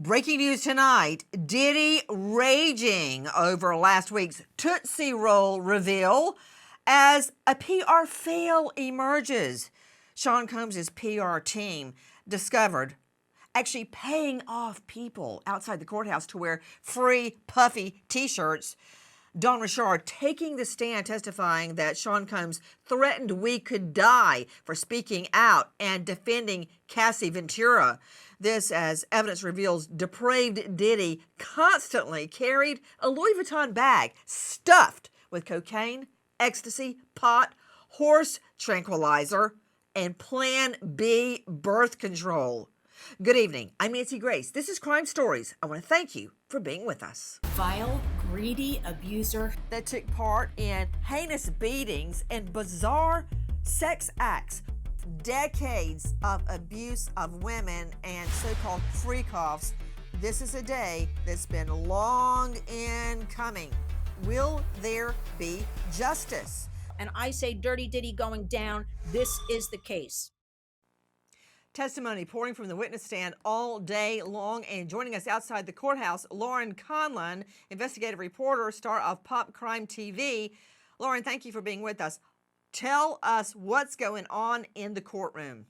Breaking news tonight, Diddy raging over last week's Tootsie Roll reveal as a PR fail emerges. Sean Combs' PR team discovered actually paying off people outside the courthouse to wear free puffy t-shirts. Don Richard taking the stand testifying that Sean Combs threatened we could die for speaking out and defending Cassie Ventura. This, as evidence reveals, depraved Diddy constantly carried a Louis Vuitton bag stuffed with cocaine, ecstasy, pot, horse tranquilizer, and Plan B birth control. Good evening. I'm Nancy Grace. This is Crime Stories. I want to thank you for being with us. Vile, greedy abuser that took part in heinous beatings and bizarre sex acts. Decades of abuse of women and so-called freak-offs. This is a day that's been long in coming. Will there be justice? And I say Dirty Diddy going down. This is the case. Testimony pouring from the witness stand all day long, and joining us outside the courthouse, Lauren Conlon, investigative reporter, star of Pop Crime TV. Lauren, thank you for being with us. Tell us what's going on in the courtroom.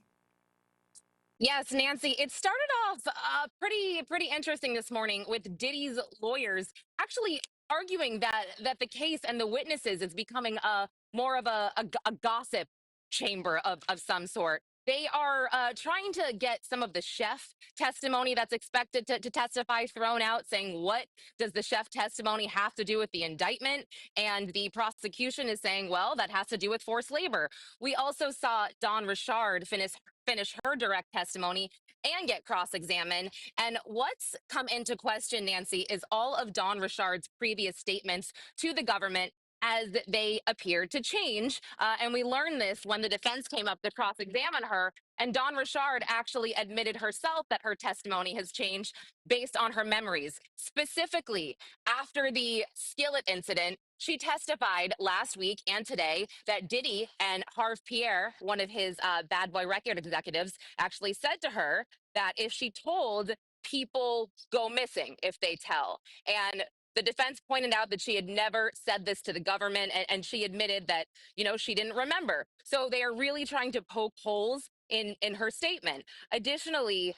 Yes, Nancy, it started off pretty interesting this morning with Diddy's lawyers actually arguing that the case and the witnesses is becoming more of a gossip chamber of some sort. They are trying to get some of the chef testimony that's expected to testify thrown out, saying, what does the chef testimony have to do with the indictment? And the prosecution is saying, well, that has to do with forced labor. We also saw Dawn Richard finish her direct testimony and get cross-examined. And what's come into question, Nancy, is all of Dawn Richard's previous statements to the government as they appeared to change. And we learned this when the defense came up to cross-examine her. And Dawn Richard actually admitted herself that her testimony has changed based on her memories. Specifically, after the skillet incident, she testified last week and today that Diddy and Harv Pierre, one of his bad boy record executives, actually said to her that if she told, people go missing if they tell. And the defense pointed out that she had never said this to the government, and she admitted that, she didn't remember. So they are really trying to poke holes in her statement. Additionally,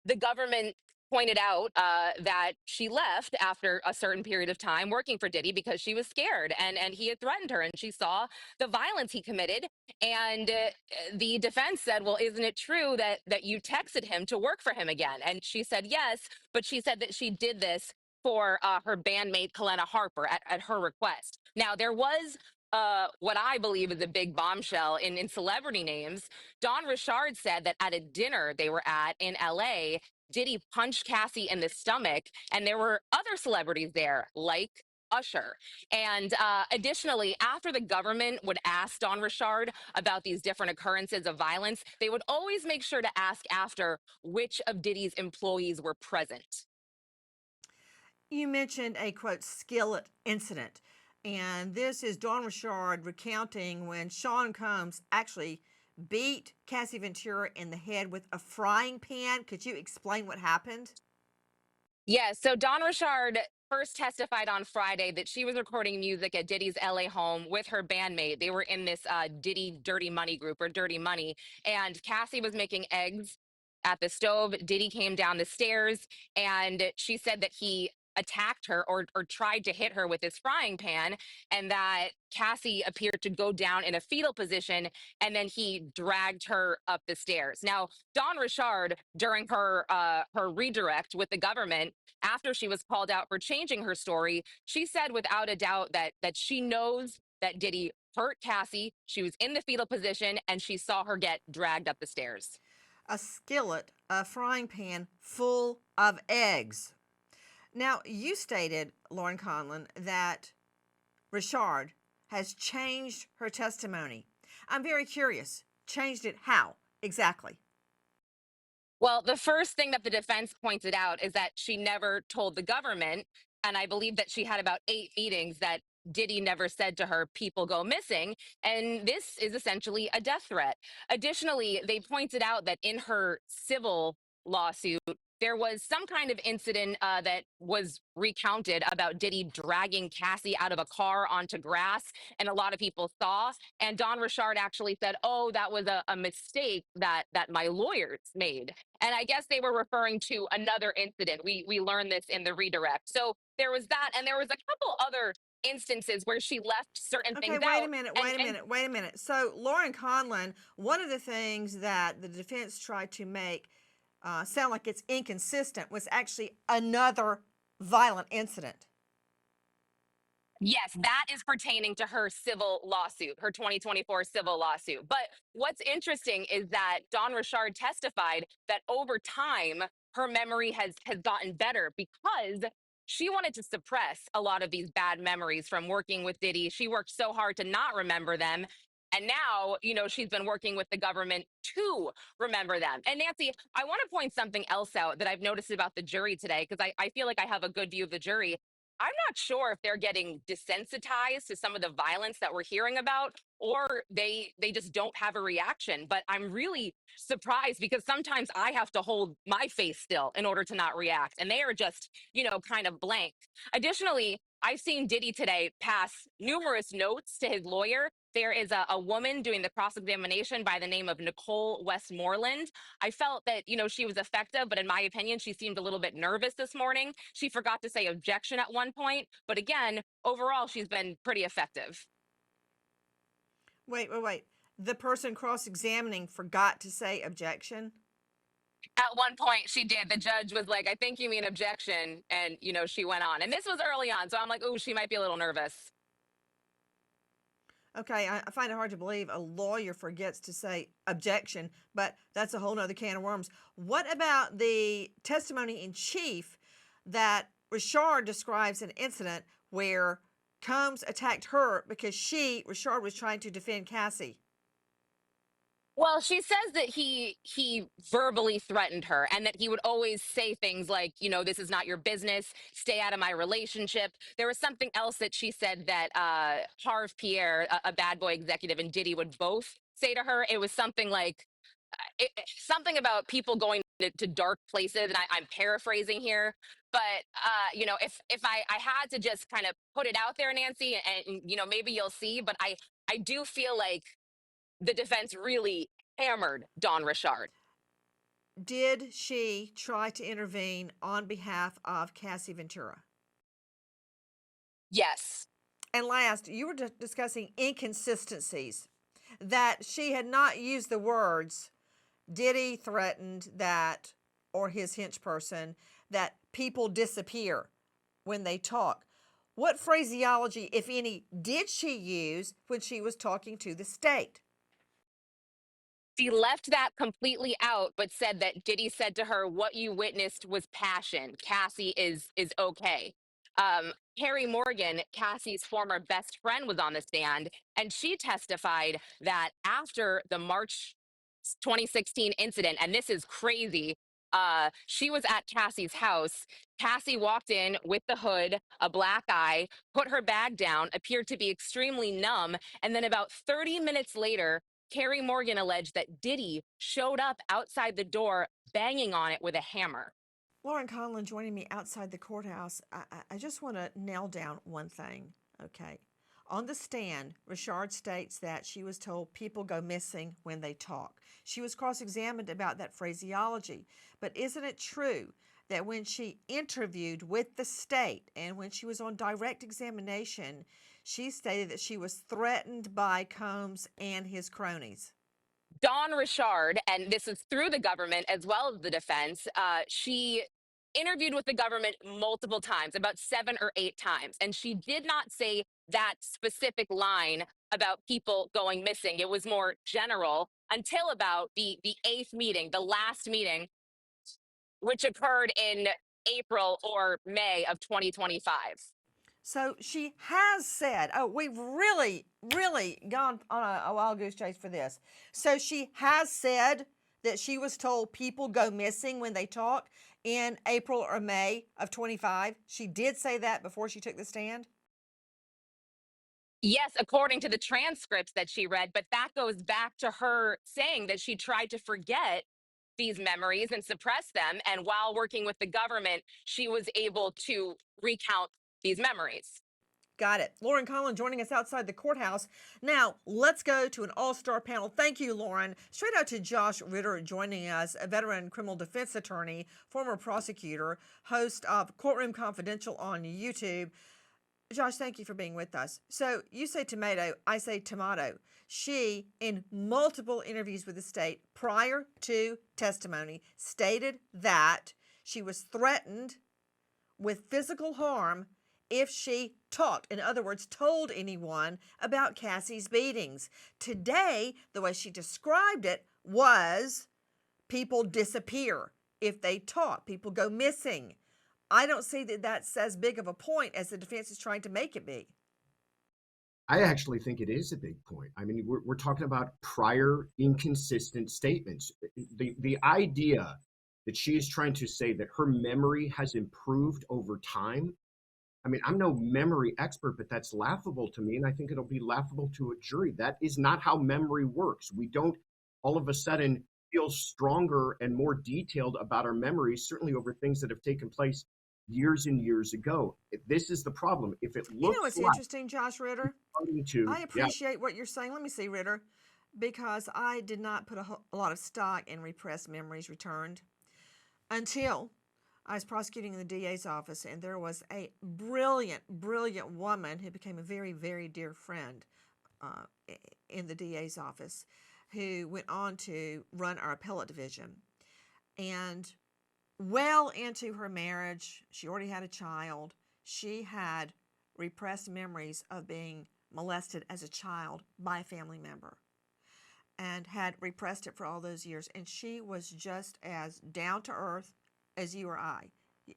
the government pointed out that she left after a certain period of time working for Diddy because she was scared and he had threatened her and she saw the violence he committed. And the defense said, well, isn't it true that you texted him to work for him again? And she said yes, but she said that she did this for her bandmate Kalena Harper at her request. Now, there was what I believe is a big bombshell in celebrity names. Don Richard said that at a dinner they were at in LA, Diddy punched Cassie in the stomach, and there were other celebrities there, like Usher. And additionally, after the government would ask Don Richard about these different occurrences of violence, they would always make sure to ask after which of Diddy's employees were present. You mentioned a, quote, skillet incident, and this is Dawn Richard recounting when Sean Combs actually beat Cassie Ventura in the head with a frying pan. Could you explain what happened? Yes, so Dawn Richard first testified on Friday that she was recording music at Diddy's LA home with her bandmate. They were in this Diddy Dirty Money group, or Dirty Money, and Cassie was making eggs at the stove. Diddy came down the stairs, and she said that he attacked her or tried to hit her with his frying pan, and that Cassie appeared to go down in a fetal position, and then he dragged her up the stairs. Now, Dawn Richard, during her redirect with the government, after she was called out for changing her story, she said without a doubt that she knows that Diddy hurt Cassie. She was in the fetal position, and she saw her get dragged up the stairs. A skillet, a frying pan full of eggs. Now, you stated, Lauren Conlon, that Richard has changed her testimony. I'm very curious. Changed it how exactly? Well, the first thing that the defense pointed out is that she never told the government, and I believe that she had about 8 meetings that Diddy never said to her, people go missing, and this is essentially a death threat. Additionally, they pointed out that in her civil lawsuit, there was some kind of incident that was recounted about Diddy dragging Cassie out of a car onto grass, and a lot of people saw. And Don Richard actually said, "Oh, that was a mistake that my lawyers made." And I guess they were referring to another incident. We learned this in the redirect. So there was that, and there was a couple other instances where she left certain Okay, things wait a out. minute, And wait a minute, wait a minute. So, Lauren Conlon, one of the things that the defense tried to make sound like it's inconsistent was actually another violent incident. yes, that is pertaining to her civil lawsuit, her 2024 civil lawsuit. But what's interesting is that Don Richard testified that over time, her memory has gotten better because she wanted to suppress a lot of these bad memories from working with Diddy. She worked so hard to not remember them. And now, she's been working with the government to remember them. And Nancy, I want to point something else out that I've noticed about the jury today, because I feel like I have a good view of the jury. I'm not sure if they're getting desensitized to some of the violence that we're hearing about, or they just don't have a reaction. But I'm really surprised because sometimes I have to hold my face still in order to not react, and they are just, kind of blank. Additionally, I've seen Diddy today pass numerous notes to his lawyer. There is a woman doing the cross examination by the name of Nicole Westmoreland. I felt that, she was effective, but in my opinion, she seemed a little bit nervous this morning. She forgot to say objection at one point. But again, overall, she's been pretty effective. Wait, wait, wait. The person cross examining forgot to say objection? At one point, she did. The judge was like, I think you mean objection. And, she went on. And this was early on. So I'm like, oh, she might be a little nervous. Okay, I find it hard to believe a lawyer forgets to say objection, but that's a whole nother can of worms. What about the testimony in chief that Richard describes an incident where Combs attacked her because Richard, was trying to defend Cassie? Well, she says that he verbally threatened her and that he would always say things like, this is not your business, stay out of my relationship. There was something else that she said that Harv Pierre, a bad boy executive, and Diddy would both say to her. It was something like something about people going to dark places, and I'm paraphrasing here. But if I had to just kind of put it out there, Nancy, and maybe you'll see, but I do feel like the defense really hammered Don Richard. Did she try to intervene on behalf of Cassie Ventura? Yes. And last, you were discussing inconsistencies, that she had not used the words Diddy threatened that, or his hench person, that people disappear when they talk. What phraseology, if any, did she use when she was talking to the state? She left that completely out, but said that Diddy said to her, "What you witnessed was passion. Cassie is okay." Harry Morgan, Cassie's former best friend, was on the stand, and she testified that after the March 2016 incident, and this is crazy, she was at Cassie's house. Cassie walked in with the hood, a black eye, put her bag down, appeared to be extremely numb, and then about 30 minutes later, Carrie Morgan alleged that Diddy showed up outside the door banging on it with a hammer. Lauren Conlon joining me outside the courthouse. I just want to nail down one thing, okay? On the stand, Richard states that she was told people go missing when they talk. She was cross-examined about that phraseology. But isn't it true that when she interviewed with the state and when she was on direct examination, she stated that she was threatened by Combs and his cronies? Don Richard, and this is through the government as well as the defense, she interviewed with the government multiple times, about 7 or 8 times, and she did not say that specific line about people going missing. It was more general until about the eighth meeting, the last meeting, which occurred in April or May of 2025. So she has said, oh, we've really, really gone on a wild goose chase for this. So she has said that she was told people go missing when they talk in April or May of 25. She did say that before she took the stand? Yes, according to the transcripts that she read, but that goes back to her saying that she tried to forget these memories and suppress them. And while working with the government, she was able to recount these memories. Got it. Lauren Conlon joining us outside the courthouse. Now, let's go to an all-star panel. Thank you, Lauren. Straight out to Josh Ritter joining us, a veteran criminal defense attorney, former prosecutor, host of Courtroom Confidential on YouTube. Josh, thank you for being with us. So you say tomato, I say tomato. She, in multiple interviews with the state prior to testimony, stated that she was threatened with physical harm if she talked, in other words, told anyone about Cassie's beatings. Today, the way she described it was people disappear if they talk, people go missing. I don't see that that's as big of a point as the defense is trying to make it be. I actually think it is a big point. I mean, we're talking about prior inconsistent statements. The idea that she is trying to say that her memory has improved over time. I mean, I'm no memory expert, but that's laughable to me, and I think it'll be laughable to a jury. That is not how memory works. We don't all of a sudden feel stronger and more detailed about our memories, certainly over things that have taken place years and years ago. This is the problem. If it You know looks what's like interesting, Josh Ritter? I yeah, appreciate what you're saying. Let me see, Ritter, because I did not put a lot of stock in repressed memories returned until I was prosecuting in the DA's office, and there was a brilliant, brilliant woman who became a very, very dear friend uh, in the DA's office who went on to run our appellate division. And well into her marriage, she already had a child. She had repressed memories of being molested as a child by a family member and had repressed it for all those years. And she was just as down to earth as you or I,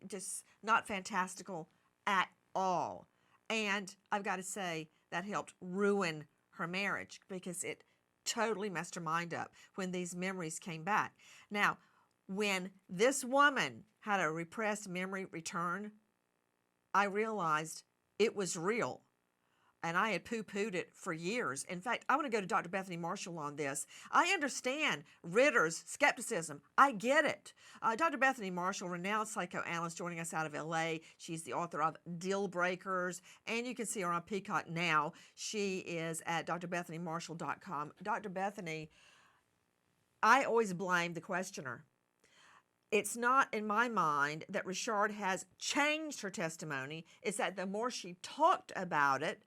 just not fantastical at all. And I've got to say, that helped ruin her marriage because it totally messed her mind up when these memories came back. Now, when this woman had a repressed memory return, I realized it was real. And I had poo-pooed it for years. In fact, I want to go to Dr. Bethany Marshall on this. I understand Ritter's skepticism. I get it. Dr. Bethany Marshall, renowned psychoanalyst joining us out of LA. She's the author of Deal Breakers, and you can see her on Peacock now. She is at drbethanymarshall.com. Dr. Bethany, I always blame the questioner. It's not in my mind that Richard has changed her testimony. It's that the more she talked about it,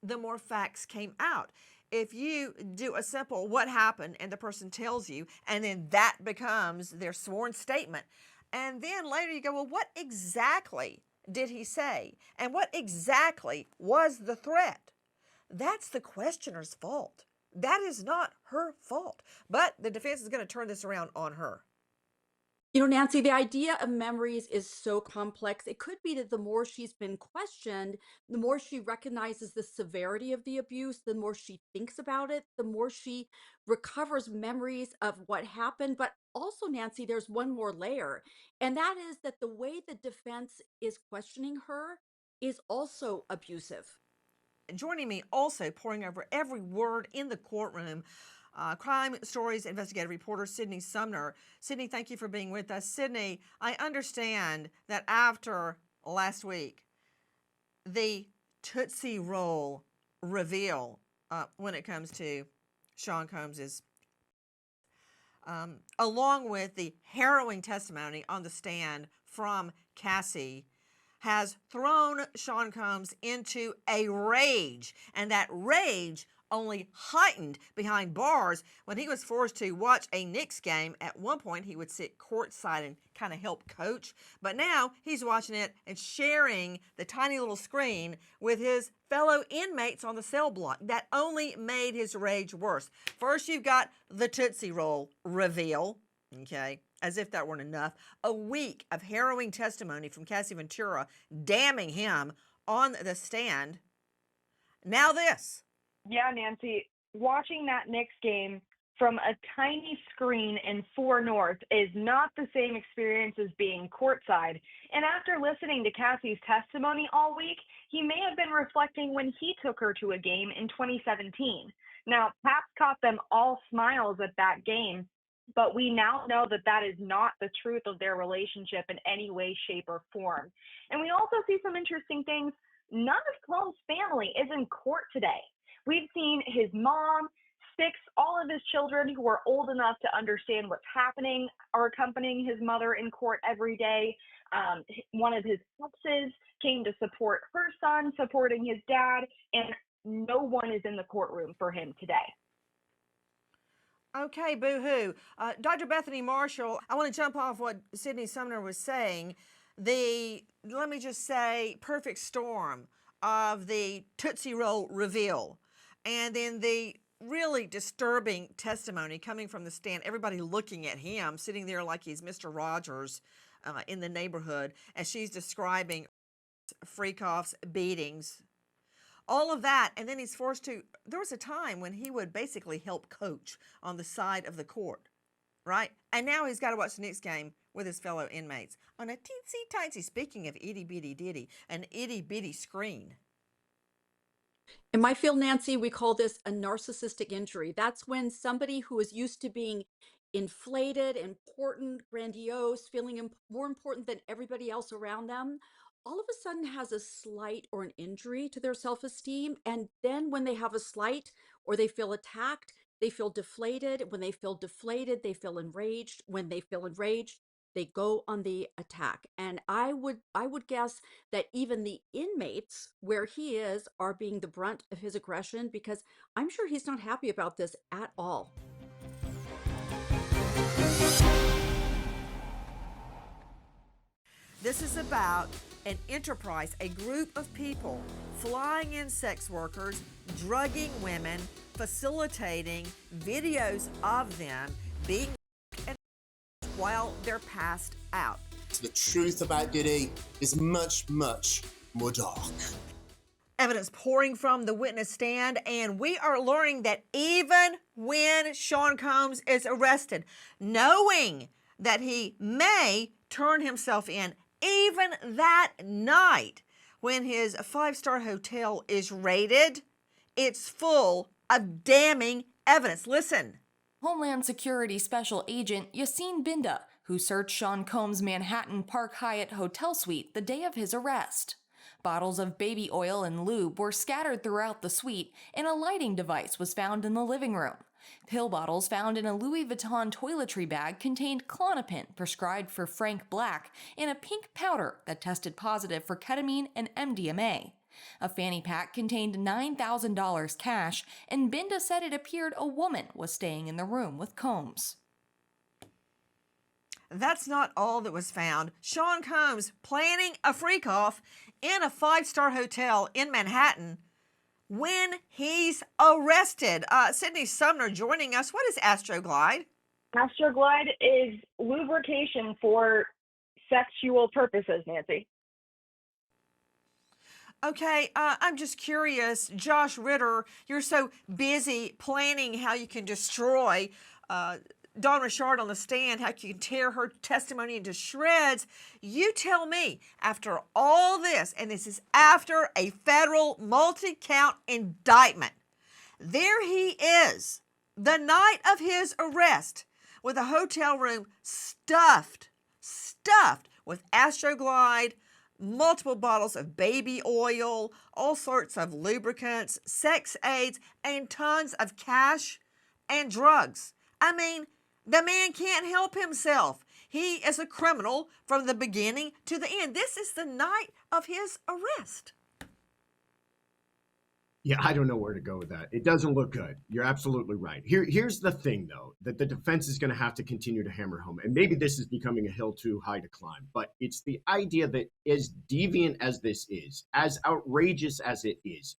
the more facts came out. If you do a simple what happened and the person tells you, and then that becomes their sworn statement, and then later you go, well, what exactly did he say? And what exactly was the threat? That's the questioner's fault. That is not her fault. But the defense is going to turn this around on her. You know, Nancy, the idea of memories is so complex. It could be that the more she's been questioned, the more she recognizes the severity of the abuse, the more she thinks about it, the more she recovers memories of what happened. But also, Nancy, there's one more layer, and that is that the way the defense is questioning her is also abusive. Joining me also, pouring over every word in the courtroom, crime stories investigative reporter Sydney Sumner. Sydney, thank you for being with us. Sydney, I understand that after last week, the Tootsie Roll reveal when it comes to Sean Combs's, along with the harrowing testimony on the stand from Cassie, has thrown Sean Combs into a rage, and that rage only heightened behind bars when he was forced to watch a Knicks game. At one point, he would sit courtside and kind of help coach, but now he's watching it and sharing the tiny little screen with his fellow inmates on the cell block. That only made his rage worse. First, you've got the Tootsie Roll reveal, okay? As if that weren't enough. A week of harrowing testimony from Cassie Ventura damning him on the stand. Now this. Yeah, Nancy, watching that Knicks game from a tiny screen in 4 North is not the same experience as being courtside. And after listening to Cassie's testimony all week, he may have been reflecting when he took her to a game in 2017. Now, Paps caught them all smiles at that game, But we now know that that is not the truth of their relationship in any way, shape, or form. And we also see some interesting things. None of Combs' family is in court today. We've seen his mom, six, all of his children who are old enough to understand what's happening are accompanying his mother in court every day. One of his exes came to support her son, supporting his dad, and no one is in the courtroom for him today. Okay, boo-hoo. Dr. Bethany Marshall, I want to jump off what Sydney Sumner was saying. Let me just say, perfect storm of the Tootsie Roll reveal, and then the really disturbing testimony coming from the stand, everybody looking at him, sitting there like he's Mr. Rogers in the neighborhood, as she's describing Freakoff's beatings, all of that, and then he's forced to, there was a time when he would basically help coach on the side of the court, right? And now he's got to watch the next game with his fellow inmates on a teensy-tiny, speaking of itty-bitty Diddy, an itty-bitty screen. In my field, Nancy, we call this a narcissistic injury. That's when somebody who is used to being inflated, important, grandiose, feeling more important than everybody else around them, all of a sudden has a slight or an injury to their self esteem. And then when they have a slight or they feel attacked, they feel deflated. When they feel deflated, they feel enraged. When they feel enraged, they go on the attack. And I would guess that even the inmates where he is are being the brunt of his aggression, because I'm sure he's not happy about this at all. This is about an enterprise, a group of people flying in sex workers, drugging women, facilitating videos of them being while they're passed out. The truth about Diddy is much, much more dark. Evidence pouring from the witness stand, and we are learning that even when Sean Combs is arrested, knowing that he may turn himself in, even that night when his five-star hotel is raided, it's full of damning evidence. Listen. Homeland Security Special Agent Yassine Binda, who searched Sean Combs' Manhattan Park Hyatt hotel suite the day of his arrest. Bottles of baby oil and lube were scattered throughout the suite, and a lighting device was found in the living room. Pill bottles found in a Louis Vuitton toiletry bag contained Klonopin, prescribed for Frank Black, and a pink powder that tested positive for ketamine and MDMA. A fanny pack contained $9,000 cash, and Binda said it appeared a woman was staying in the room with Combs. That's not all that was found. Sean Combs planning a freak-off in a five-star hotel in Manhattan when he's arrested. Sydney Sumner joining us. What is Astroglide? Astroglide is lubrication for sexual purposes, Nancy. Okay, I'm just curious, Josh Ritter, you're so busy planning how you can destroy Dawn Richard on the stand, how you can tear her testimony into shreds. You tell me, after all this, and this is after a federal multi-count indictment, there he is, the night of his arrest, with a hotel room stuffed with Astroglide, multiple bottles of baby oil, all sorts of lubricants, sex aids, and tons of cash and drugs. I mean, the man can't help himself. He is a criminal from the beginning to the end. This is the night of his arrest. Yeah, I don't know where to go with that. It doesn't look good. You're absolutely right. Here's the thing, though, that the defense is going to have to continue to hammer home. And maybe this is becoming a hill too high to climb, but it's the idea that as deviant as this is, as outrageous as it is,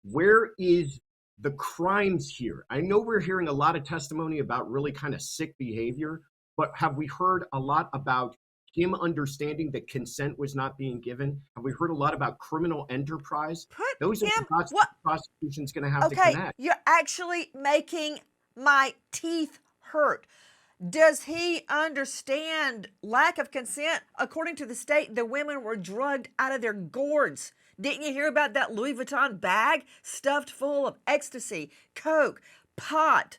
where is the crimes here? I know we're hearing a lot of testimony about really kind of sick behavior, but have we heard a lot about him understanding that consent was not being given? Have we heard a lot about criminal enterprise? Those are the dots the prosecution's going to have to connect. Okay, you're actually making my teeth hurt. Does he understand lack of consent? According to the state, the women were drugged out of their gourds. Didn't you hear about that Louis Vuitton bag stuffed full of ecstasy, coke, pot,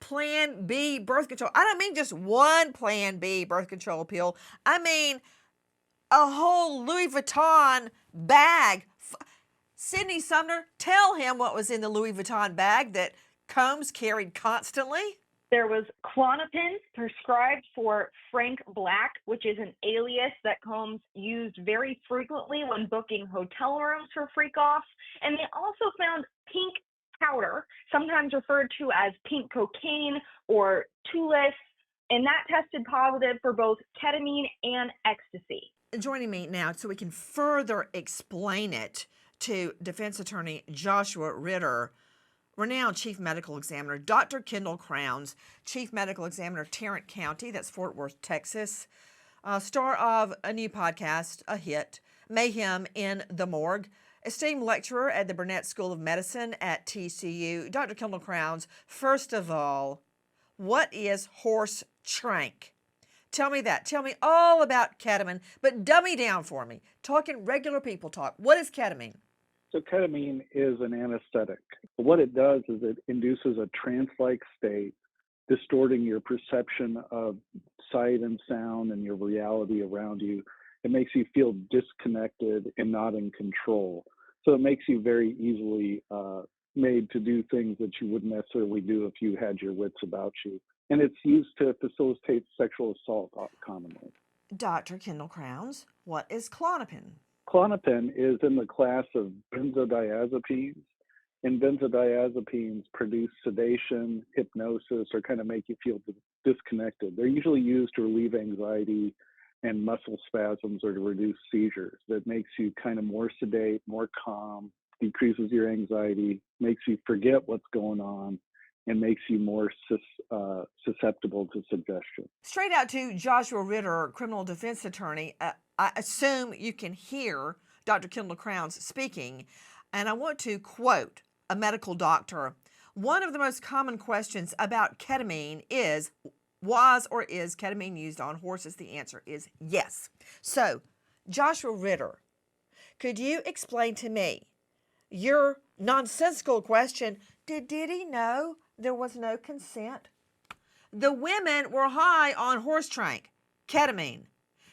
Plan B birth control. I don't mean just one Plan B birth control pill. I mean a whole Louis Vuitton bag. Sydney Sumner, tell him what was in the Louis Vuitton bag that Combs carried constantly. There was Klonopin prescribed for Frank Black, which is an alias that Combs used very frequently when booking hotel rooms for freak-offs. And they also found pink powder, sometimes referred to as pink cocaine or tulis, and that tested positive for both ketamine and ecstasy. Joining me now so we can further explain it to defense attorney Joshua Ritter, renowned chief medical examiner, Dr. Kendall Crowns, chief medical examiner, Tarrant County, that's Fort Worth, Texas, star of a new podcast, a hit, Mayhem in the Morgue, esteemed lecturer at the Burnett School of Medicine at TCU. Dr. Kendall Crowns, first of all, what is horse trank? Tell me that. Tell me all about ketamine, but dummy down for me. Talking regular people talk. What is ketamine? So ketamine is an anesthetic. What it does is it induces a trance-like state, distorting your perception of sight and sound and your reality around you. It makes you feel disconnected and not in control. So it makes you very easily made to do things that you wouldn't necessarily do if you had your wits about you. And it's used to facilitate sexual assault commonly. Dr. Kendall Crowns, what is Klonopin? Klonopin is in the class of benzodiazepines, and benzodiazepines produce sedation, hypnosis, or kind of make you feel disconnected. They're usually used to relieve anxiety and muscle spasms or to reduce seizures. That makes you kind of more sedate, more calm, decreases your anxiety, makes you forget what's going on, and makes you more susceptible to suggestion. Straight out to Joshua Ritter, criminal defense attorney. I assume you can hear Dr. Kendall Crowns speaking, and I want to quote a medical doctor. One of the most common questions about ketamine is, was or is ketamine used on horses? The answer is yes. So, Joshua Ritter, could you explain to me your nonsensical question, did Diddy know there was no consent? The women were high on horse trank, ketamine.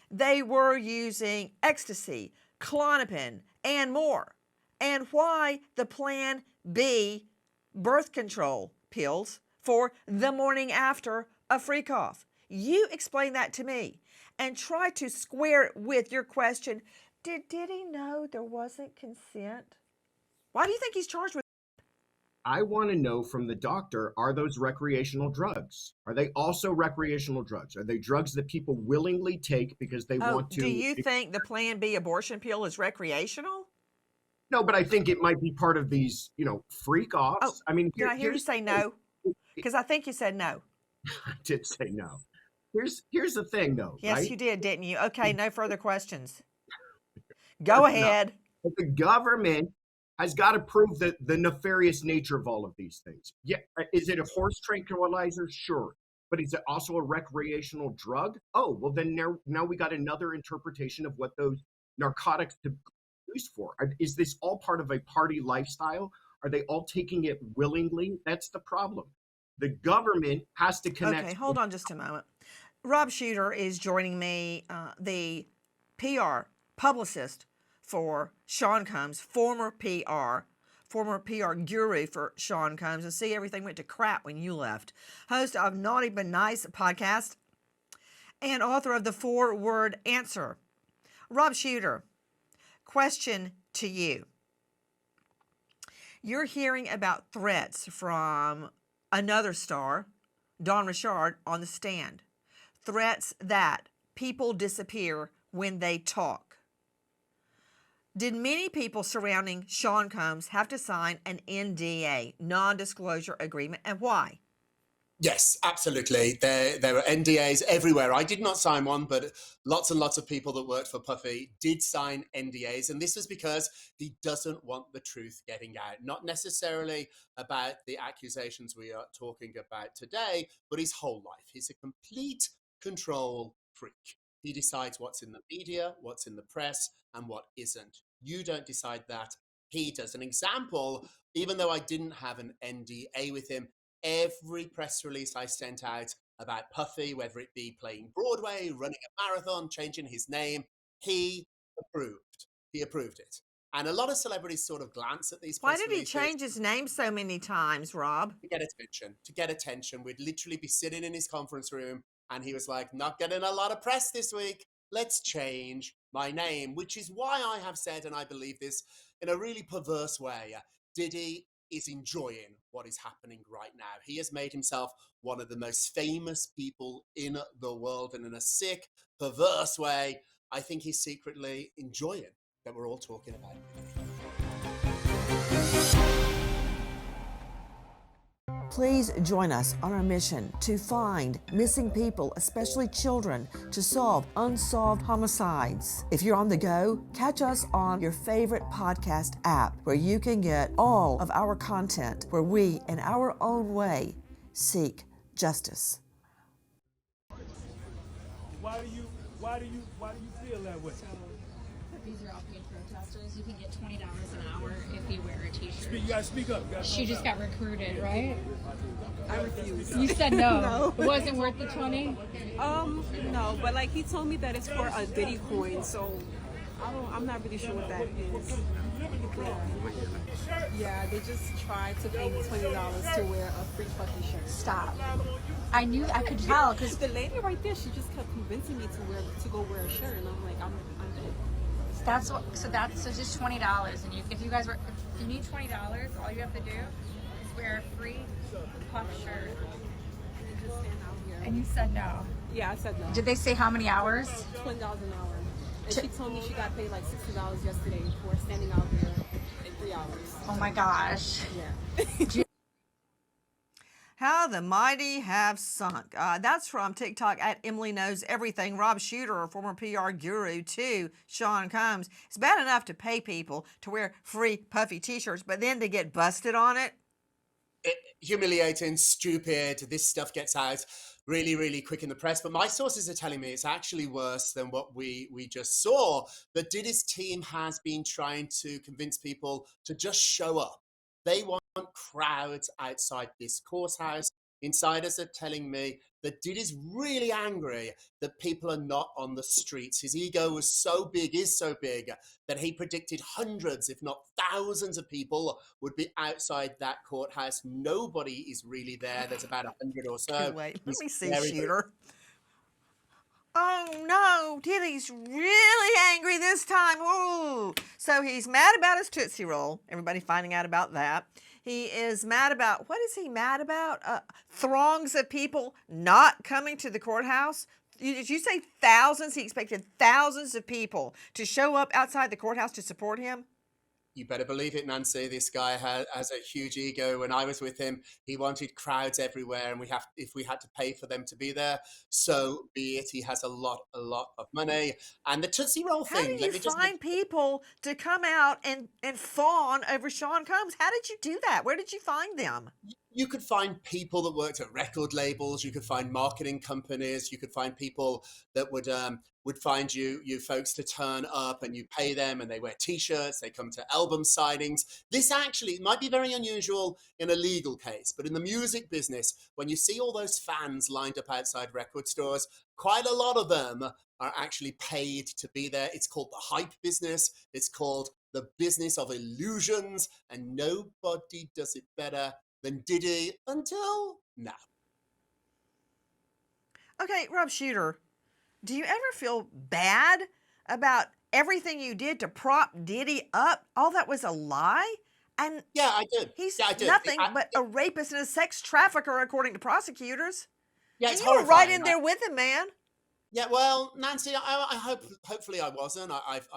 They were using ecstasy, Klonopin, and more. And why the Plan B birth control pills for the morning after a freak off? You explain that to me and try to square it with your question, did Diddy know there wasn't consent? Why do you think he's charged with? I want to know from the doctor, are those recreational drugs? Are they also recreational drugs? Are they drugs that people willingly take because they want to? Do you think the Plan B abortion pill is recreational? No, but I think it might be part of these, freak offs. Oh, I mean, did I hear you say no? Because I think you said no. I did say no. Here's the thing, though. Yes, right? you did, didn't you? Okay, no further questions. Go ahead. No. But the government has got to prove the nefarious nature of all of these things. Yeah, is it a horse tranquilizer? Sure. But is it also a recreational drug? Oh, well, then now we got another interpretation of what those narcotics to used for. Is this all part of a party lifestyle? Are they all taking it willingly? That's the problem. The government has to connect. Okay, hold on just a moment. Rob Shooter is joining me, the PR publicist for Sean Combs, former PR guru for Sean Combs, and see everything went to crap when you left. Host of Naughty But Nice podcast and author of the 4-Word Answer. Rob Shooter, question to you. You're hearing about threats from another star, Don Richard, on the stand. Threats that people disappear when they talk. Did many people surrounding Sean Combs have to sign an NDA, non-disclosure agreement, and why? Yes, absolutely. There are NDAs everywhere. I did not sign one, but lots and lots of people that worked for Puffy did sign NDAs. And this was because he doesn't want the truth getting out. Not necessarily about the accusations we are talking about today, but his whole life. He's a complete control freak. He decides what's in the media, what's in the press, and what isn't. You don't decide that. He does. An example, even though I didn't have an NDA with him, every press release I sent out about Puffy, whether it be playing Broadway, running a marathon, changing his name, he approved. He approved it. And a lot of celebrities sort of glance at these Why press did he releases change his name so many times, Rob? to get attention. To get attention, we'd literally be sitting in his conference room, and he was like, "Not getting a lot of press this week. Let's change my name," which is why I have said, and I believe this in a really perverse way, Diddy is enjoying what is happening right now. He has made himself one of the most famous people in the world, and in a sick, perverse way, I think he's secretly enjoying that we're all talking about it. Please join us on our mission to find missing people, especially children, to solve unsolved homicides. If you're on the go, catch us on your favorite podcast app where you can get all of our content where we, in our own way, seek justice. Why do you feel that way? So these are all paid protesters. You can get $20 an hour if you wear a t-shirt. You gotta speak up. She just got recruited, right? I refuse. You said no. No. It wasn't worth the 20? No, but like he told me that it's for a Diddy coin, so I'm not really sure what that is. Yeah, they just tried to pay me $20 to wear a free Puffy shirt. Stop. I knew, I could tell, because The lady right there, she just kept convincing me to go wear a shirt, and I'm like, I'm good. that's what, so just $20. And if you need $20, all you have to do is wear a free puff shirt. And just stand out here. And you said no. Yeah, I said no. Did they say how many hours? $20 an hour. And she told me she got paid like $60 yesterday for standing out here in 3 hours. Oh my gosh. Yeah. How the mighty have sunk. That's from TikTok at Emily Knows Everything. Rob Shooter, a former PR guru, to Sean Combs. It's bad enough to pay people to wear free puffy t-shirts, but then to get busted on it. Humiliating, stupid. This stuff gets out really, really quick in the press. But my sources are telling me it's actually worse than what we just saw. That Diddy's team has been trying to convince people to just show up. They want crowds outside this courthouse. Insiders are telling me that Diddy's really angry that people are not on the streets. His ego was so big, is so big, that he predicted hundreds, if not thousands of people would be outside that courthouse. Nobody is really there. There's about 100 or so. Wait, let He's me see, very, Shooter. Oh no, Diddy's really angry this time. Ooh. So he's mad about his Tootsie Roll. Everybody finding out about that. He is mad about, what is he mad about? Throngs of people not coming to the courthouse. Did you say thousands? He expected thousands of people to show up outside the courthouse to support him? You better believe it, Nancy. This guy has a huge ego. When I was with him, he wanted crowds everywhere, and if we had to pay for them to be there, so be it. He has a lot of money. And the Tootsie Roll How thing. do you find people to come out and fawn over Sean Combs? How did you do that? Where did you find them? You could find people that worked at record labels. You could find marketing companies. You could find people that would find you folks to turn up, and you pay them, and they wear T-shirts. They come to album signings. This actually might be very unusual in a legal case, but in the music business, when you see all those fans lined up outside record stores, quite a lot of them are actually paid to be there. It's called the hype business. It's called the business of illusions, and nobody does it better than Diddy until now. Okay, Rob Shooter, do you ever feel bad about everything you did to prop Diddy up? All that was a lie? And yeah, I did. He's I did. nothing but a rapist and a sex trafficker, according to prosecutors. Yeah, and it's you were horrifying. right in there with him, man. Yeah, well, Nancy, hopefully I wasn't. I've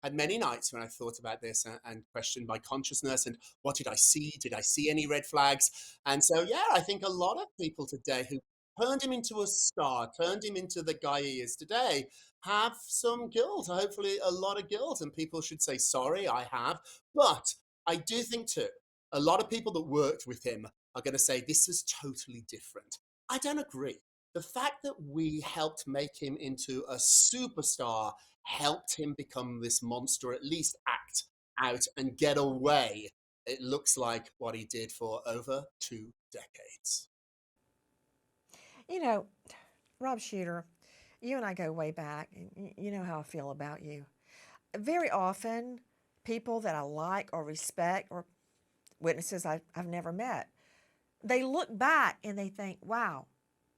had many nights when I thought about this and questioned my consciousness and what did I see? Did I see any red flags? And so, yeah, I think a lot of people today who turned him into a star, turned him into the guy he is today, have some guilt, hopefully a lot of guilt. And people should say, sorry, I have. But I do think too, a lot of people that worked with him are going to say this is totally different. I don't agree. The fact that we helped make him into a superstar helped him become this monster, at least act out and get away it looks like what he did for over 2 decades. You know, Rob Shooter, you and I go way back, and you know how I feel about you. Very often, people that I like or respect or witnesses I've never met, they look back and they think, wow,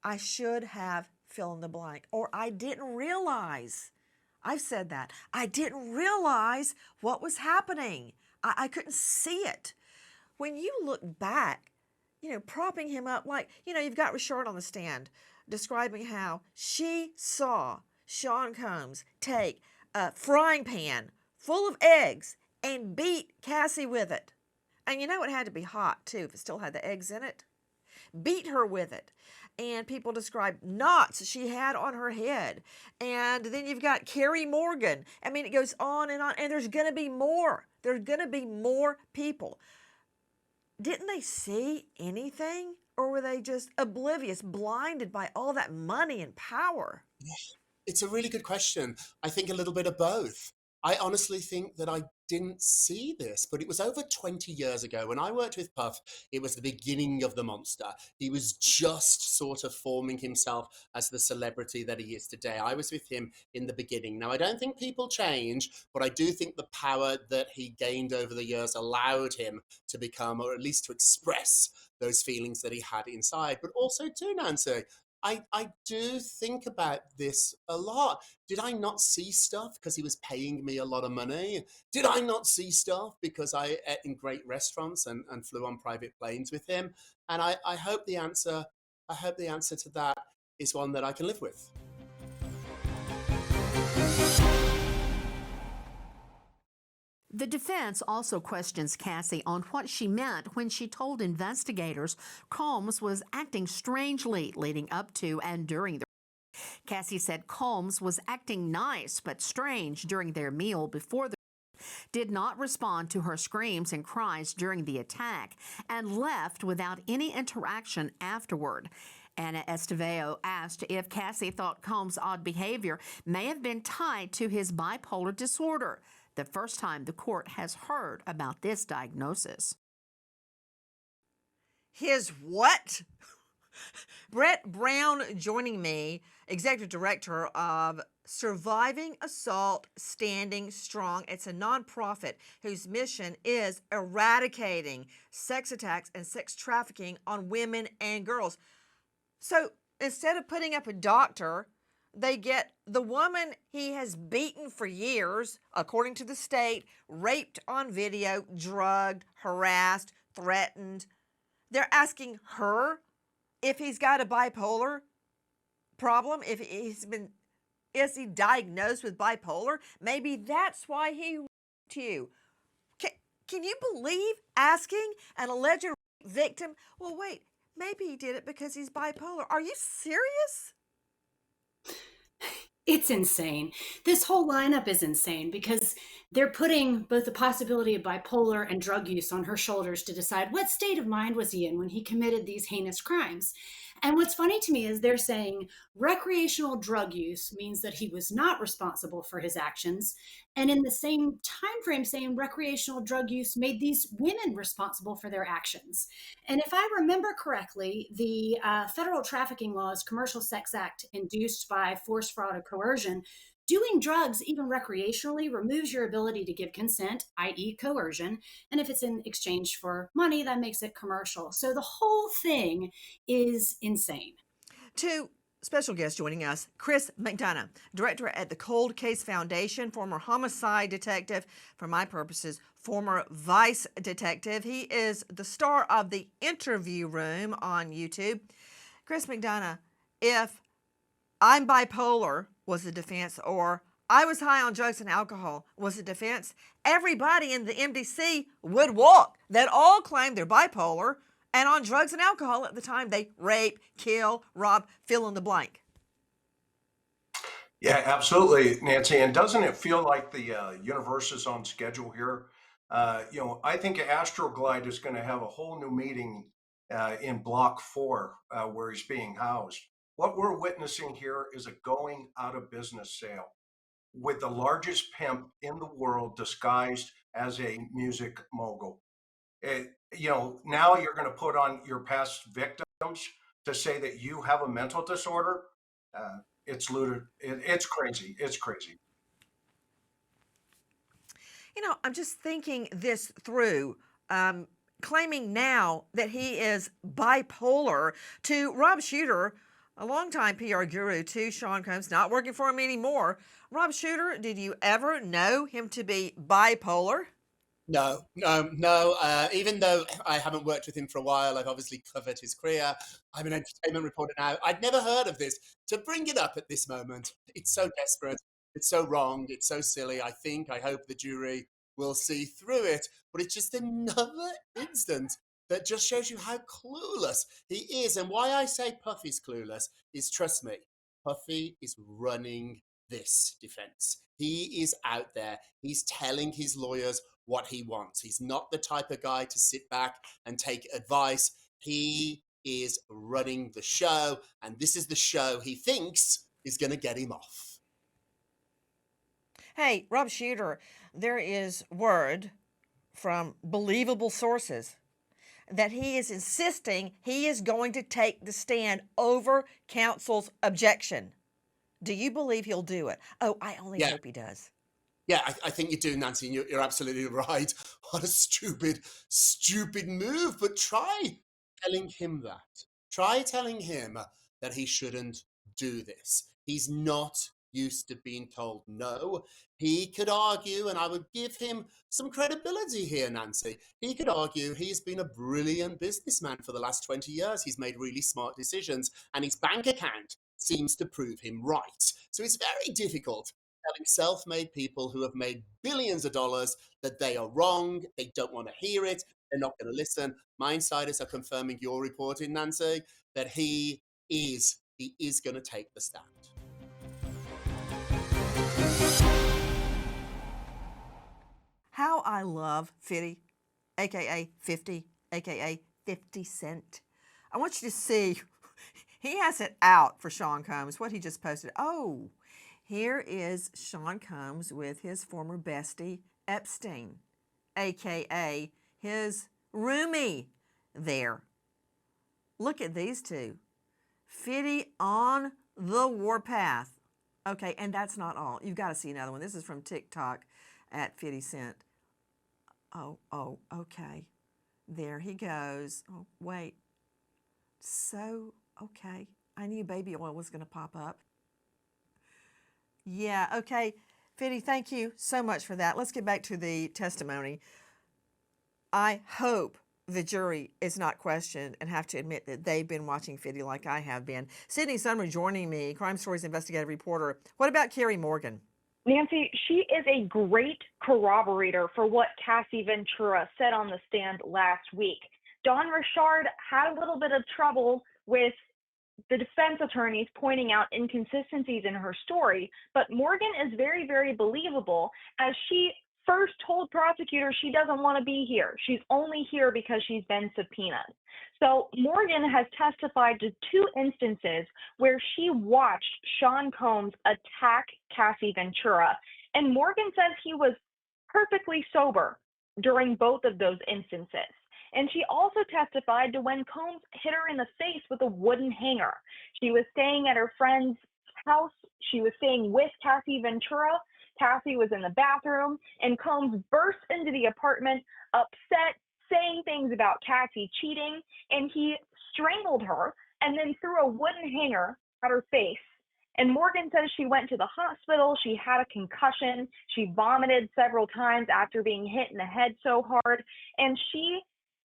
I should have fill in the blank, or I didn't realize. I've said that. I didn't realize what was happening. I couldn't see it. When you look back, propping him up, like, you've got Richard on the stand describing how she saw Sean Combs take a frying pan full of eggs and beat Cassie with it. And it had to be hot too if it still had the eggs in it. Beat her with it. And people describe knots she had on her head. And then you've got Carrie Morgan. I mean, it goes on. And there's going to be more. There's going to be more people. Didn't they see anything? Or were they just oblivious, blinded by all that money and power? It's a really good question. I think a little bit of both. I honestly think that I didn't see this, but it was over 20 years ago. When I worked with Puff, it was the beginning of the monster. He was just sort of forming himself as the celebrity that he is today. I was with him in the beginning. Now, I don't think people change, but I do think the power that he gained over the years allowed him to become, or at least to express, those feelings that he had inside. But also too, Nancy, I do think about this a lot. Did I not see stuff because he was paying me a lot of money? Did I not see stuff because I ate in great restaurants and flew on private planes with him? And I hope the answer to that is one that I can live with. The defense also questions Cassie on what she meant when she told investigators Combs was acting strangely leading up to and during the. Cassie said Combs was acting nice but strange during their meal before the did not respond to her screams and cries during the attack, and left without any interaction afterward. Anna Estevao asked if Cassie thought Combs' odd behavior may have been tied to his bipolar disorder, the first time the court has heard about this diagnosis. His what? Brett Brown joining me, Executive Director of Surviving Assault Standing Strong. It's a nonprofit whose mission is eradicating sex attacks and sex trafficking on women and girls. So instead of putting up a doctor, they get the woman he has beaten for years, according to the state, raped on video, drugged, harassed, threatened. They're asking her if he's got a bipolar problem, if is he diagnosed with bipolar? Maybe that's why he raped you. Can you believe asking an alleged victim, well, wait, maybe he did it because he's bipolar. Are you serious? It's insane. This whole lineup is insane because they're putting both the possibility of bipolar and drug use on her shoulders to decide what state of mind was he in when he committed these heinous crimes. And what's funny to me is they're saying recreational drug use means that he was not responsible for his actions. And in the same time frame, saying recreational drug use made these women responsible for their actions. And if I remember correctly, the federal trafficking laws, Commercial Sex Act, induced by force, fraud, or coercion, doing drugs, even recreationally, removes your ability to give consent, i.e. coercion. And if it's in exchange for money, that makes it commercial. So the whole thing is insane. Two special guests joining us, Chris McDonough, director at the Cold Case Foundation, former homicide detective, for my purposes, former vice detective. He is the star of The Interview Room on YouTube. Chris McDonough, if I'm bipolar was the defense, or I was high on drugs and alcohol was the defense, everybody in the MDC would walk that all claim they're bipolar and on drugs and alcohol at the time they rape, kill, rob, fill in the blank. Yeah, absolutely, Nancy. And doesn't it feel like the universe is on schedule here? I think Astroglide is going to have a whole new meeting in Block 4 where he's being housed. What we're witnessing here is a going out of business sale with the largest pimp in the world disguised as a music mogul. Now you're going to put on your past victims to say that you have a mental disorder. It's it's crazy. It's crazy. I'm just thinking this through. Claiming now that he is bipolar to Rob Shooter, a longtime PR guru, to Sean Combs, not working for him anymore. Rob Shooter, did you ever know him to be bipolar? No, no, no. Even though I haven't worked with him for a while, I've obviously covered his career. I'm an entertainment reporter now. I'd never heard of this. To bring it up at this moment, it's so desperate. It's so wrong. It's so silly. I hope the jury will see through it. But it's just another instance that just shows you how clueless he is. And why I say Puffy's clueless is, trust me, Puffy is running this defense. He is out there. He's telling his lawyers what he wants. He's not the type of guy to sit back and take advice. He is running the show, and this is the show he thinks is going to get him off. Hey, Rob Shooter, there is word from believable sources that he is insisting he is going to take the stand over counsel's objection. Do you believe he'll do it? Oh, I only hope he does. Yeah, I think you do, Nancy, and you're absolutely right. What a stupid, stupid move. But try telling him that. Try telling him that he shouldn't do this. He's not used to being told no. He could argue, and I would give him some credibility here, Nancy. He could argue he's been a brilliant businessman for the last 20 years. He's made really smart decisions, and his bank account seems to prove him right. So it's very difficult telling self-made people who have made billions of dollars that they are wrong, they don't want to hear it, they're not going to listen. My insiders are confirming your reporting, Nancy, that he is going to take the stand. How I love 50, aka 50, aka 50 Cent. I want you to see, he has it out for Sean Combs, what he just posted. Oh, here is Sean Combs with his former bestie, Epstein, aka his roomie there. Look at these two. 50 on the warpath. Okay, and that's not all. You've got to see another one. This is from TikTok at 50 Cent. Oh, okay. There he goes. Oh, wait. So, okay. I knew baby oil was going to pop up. Yeah, okay. 50, thank you so much for that. Let's get back to the testimony. I hope the jury is not questioned and have to admit that they've been watching 50 like I have been. Sydney Summer joining me, Crime Stories investigative reporter. What about Carrie Morgan? Nancy, she is a great corroborator for what Cassie Ventura said on the stand last week. Don Richard had a little bit of trouble with the defense attorneys pointing out inconsistencies in her story, but Morgan is very, very believable, as she first told prosecutors she doesn't want to be here. She's only here because she's been subpoenaed. So Morgan has testified to 2 instances where she watched Sean Combs attack Cassie Ventura, and Morgan says he was perfectly sober during both of those instances. And she also testified to when Combs hit her in the face with a wooden hanger. She was staying at her friend's house. She was staying with Cassie Ventura. Cassie was in the bathroom, and Combs burst into the apartment, upset, saying things about Cassie cheating, and he strangled her and then threw a wooden hanger at her face. And Morgan says she went to the hospital. She had a concussion. She vomited several times after being hit in the head so hard. And she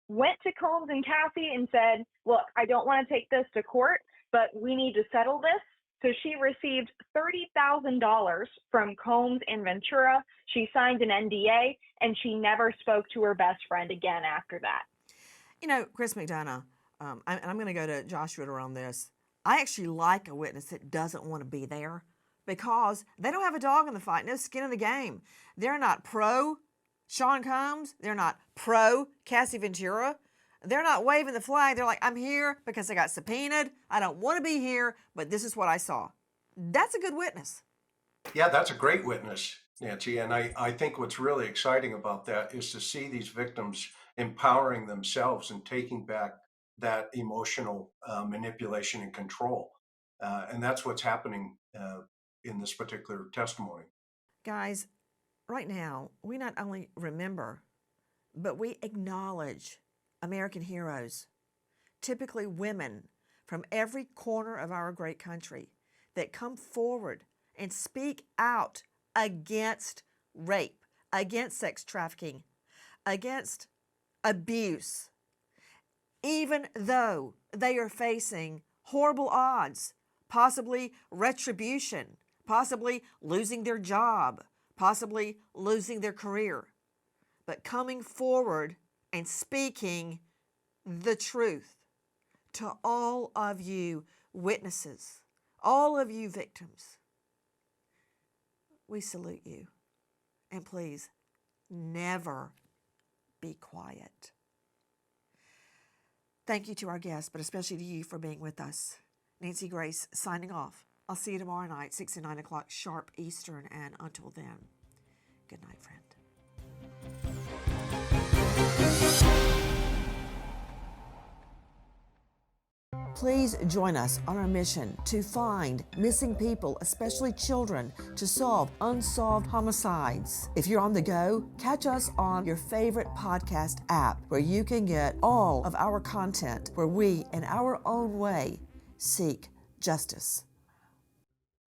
went to Combs and Cassie and said, look, I don't want to take this to court, but we need to settle this. So she received $30,000 from Combs and Ventura. She signed an NDA, and she never spoke to her best friend again after that. You know, Chris McDonough, and I'm going to go to Josh Ritter on this. I actually like a witness that doesn't want to be there because they don't have a dog in the fight, no skin in the game. They're not pro Sean Combs. They're not pro Cassie Ventura. They're not waving the flag. They're like, I'm here because I got subpoenaed. I don't want to be here, but this is what I saw. That's a good witness. Yeah, that's a great witness. Nancy. And I think what's really exciting about that is to see these victims empowering themselves and taking back that emotional manipulation and control. And that's what's happening in this particular testimony. Guys, right now, we not only remember, but we acknowledge American heroes, typically women from every corner of our great country that come forward and speak out against rape, against sex trafficking, against abuse, even though they are facing horrible odds, possibly retribution, possibly losing their job, possibly losing their career, but coming forward and speaking the truth to all of you witnesses, all of you victims. We salute you. And please, never be quiet. Thank you to our guests, but especially to you for being with us. Nancy Grace signing off. I'll see you tomorrow night, 6 and 9 o'clock sharp Eastern. And until then, good night, friend. Please join us on our mission to find missing people, especially children, to solve unsolved homicides. If you're on the go, catch us on your favorite podcast app where you can get all of our content where we, in our own way, seek justice.